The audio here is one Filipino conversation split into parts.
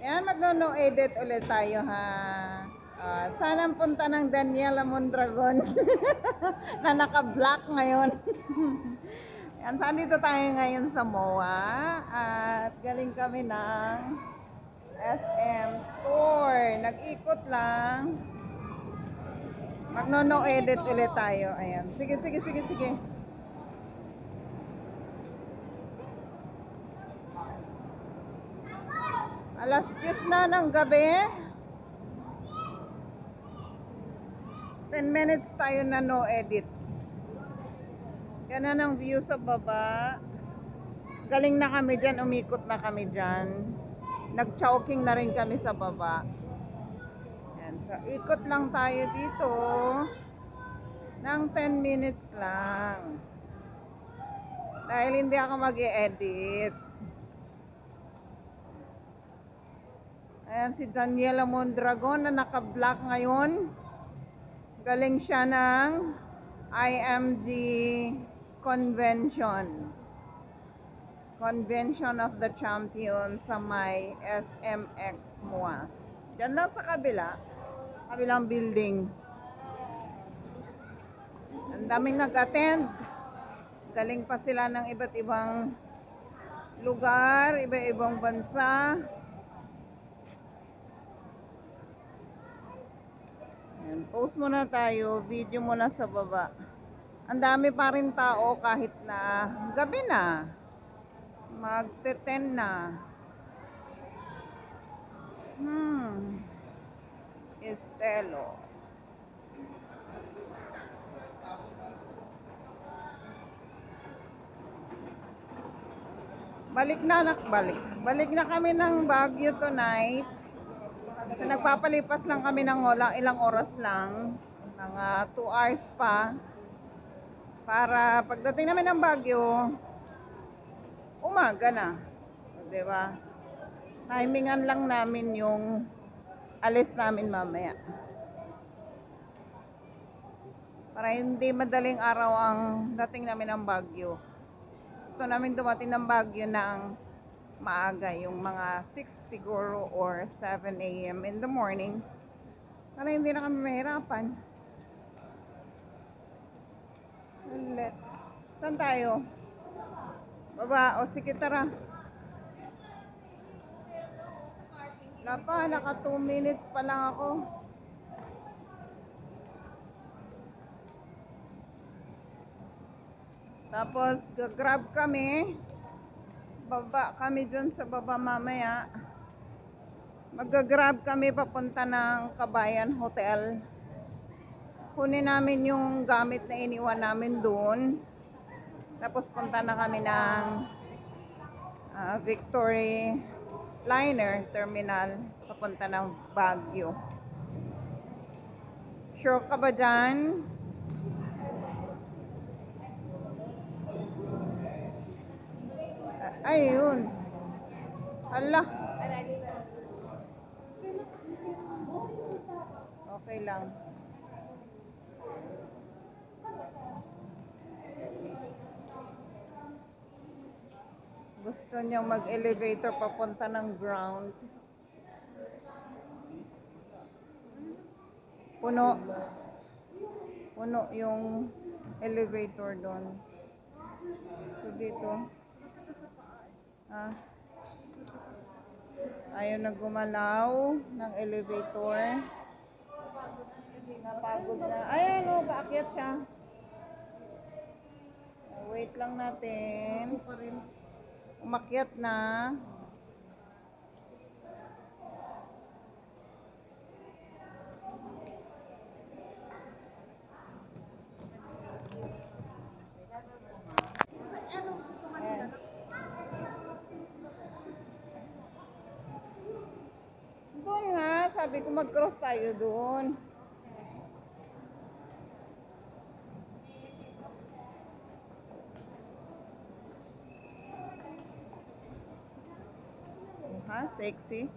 Yan, magno-no edit ulit tayo ha. Sana ang punta ng Daniela Mondragon na naka-black ngayon. Yan, saan dito tayo ngayon sa MOA at galing kami ng SM Store. Nag-ikot lang. Magno-no edit ulit tayo. Ayan. Sige. Alas 10 na ng gabi. 10 minutes tayo na no edit. Ganun ang view sa baba. Galing na kami dyan, umikot na kami dyan. Nag-chowking na rin kami sa baba. Yan. So, ikot lang tayo dito ng 10 minutes lang. Dahil hindi ako mag-i-edit. Ayan si Daniela Mondragon na naka-black ngayon. Galing siya ng IMG Convention. Convention of the Champions sa may SMX MOA. Diyan lang sa kabilang building. Ang daming nag-attend. Galing pa sila ng iba't ibang lugar, iba-ibang bansa. Ayan, post muna tayo, video muna sa baba. Ang dami pa rin tao kahit na gabi na. Magte-10 na. Estelo. Balik na kami ng Baguio tonight. So, nagpapalipas lang kami ng ilang oras lang. Ng 2 hours pa. Para pagdating namin ng Baguio, umaga na. Diba? Timingan lang namin yung alis namin mamaya. Para hindi madaling araw ang dating namin ng Baguio. Gusto namin dumating ng Baguio ng maaga, yung mga 6 siguro or 7 a.m. in the morning. Para hindi na kami mahirapan. Ulit. Saan tayo? Baba, o sige tara. Wala pa, naka 2 minutes pa lang ako. Tapos, grab kami. Baba kami dyan sa baba mamaya. Mag-grab kami papunta ng Kabayan Hotel. Kunin namin yung gamit na iniwan namin doon. Tapos punta na kami ng Victory Liner Terminal papunta ng Baguio. Sure ka ba dyan? Ayun. Hala. Okay lang. Gusto niyang mag-elevator papunta ng ground. Puno yung elevator doon. So dito. Ayaw na gumalaw ng elevator. Napagod na. Ayan o, paakyat siya. Wait lang natin. Umakyat na. Doon nga, sabi ko mag-cross tayo doon. Ha? Sexy?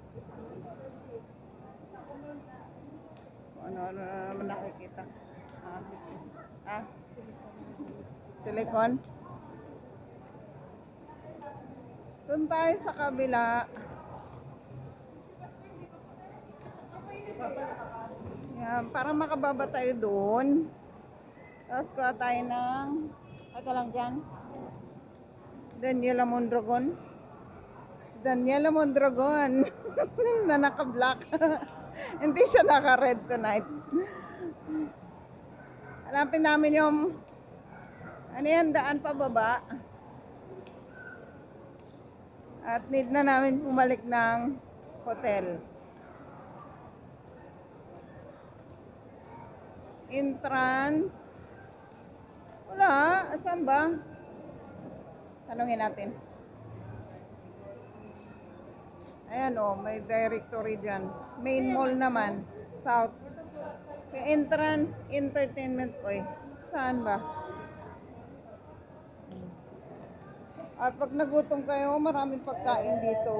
Ano naman nakikita? Silicon? Doon tayo sa kabila. Yan, para makababa tayo doon. Tapos kuha tayo ng, ito lang dyan, Daniela Mondragon. Daniela Mondragon na naka-black. Hindi siya naka-red tonight. Hanapin namin yung, ano yan, daan pababa. At need na namin pumalik ng hotel. Entrance. Wala. Asan ba? Tanungin natin. Ayan o, may directory dyan. Main mall naman. South. Entrance, entertainment. Oy, saan ba? At pag nagutom kayo, maraming pagkain dito.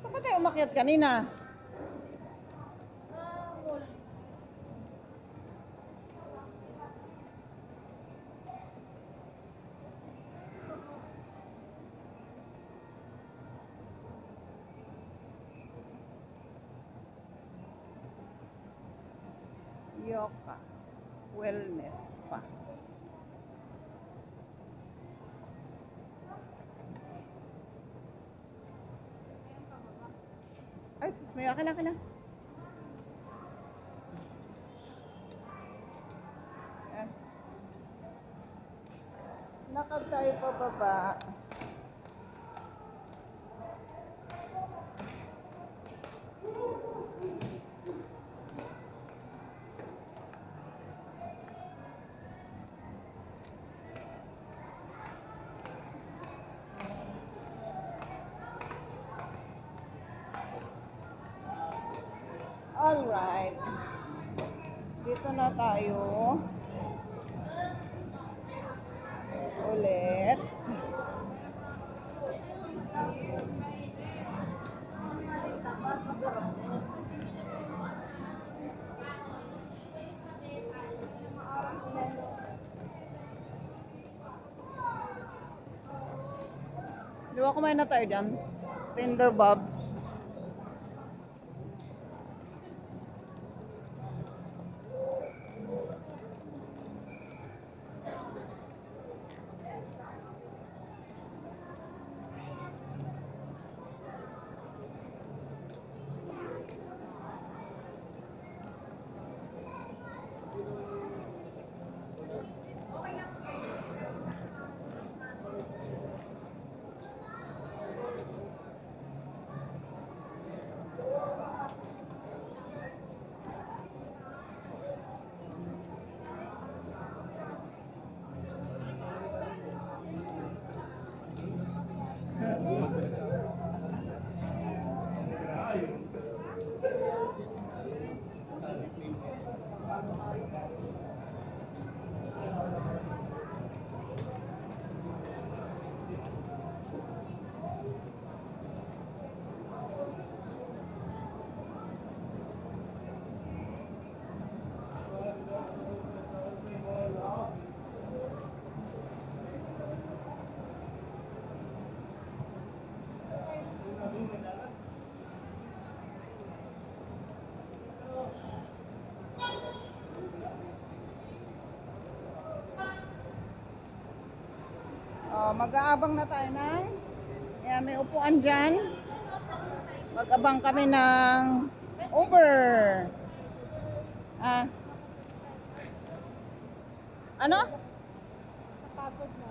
Saan ba tayo umakyat kanina? Yoka Wellness pa. Ay, sus, may akin na. Lakad tayo pababa. Alright. Dito na tayo. Ulit. Di ba kumain na tayo dyan? Tender Bobs. Mag-aabang na tayo ng, ayan, may upuan dyan. Mag-abang kami ng Uber. Ano? Napagod na.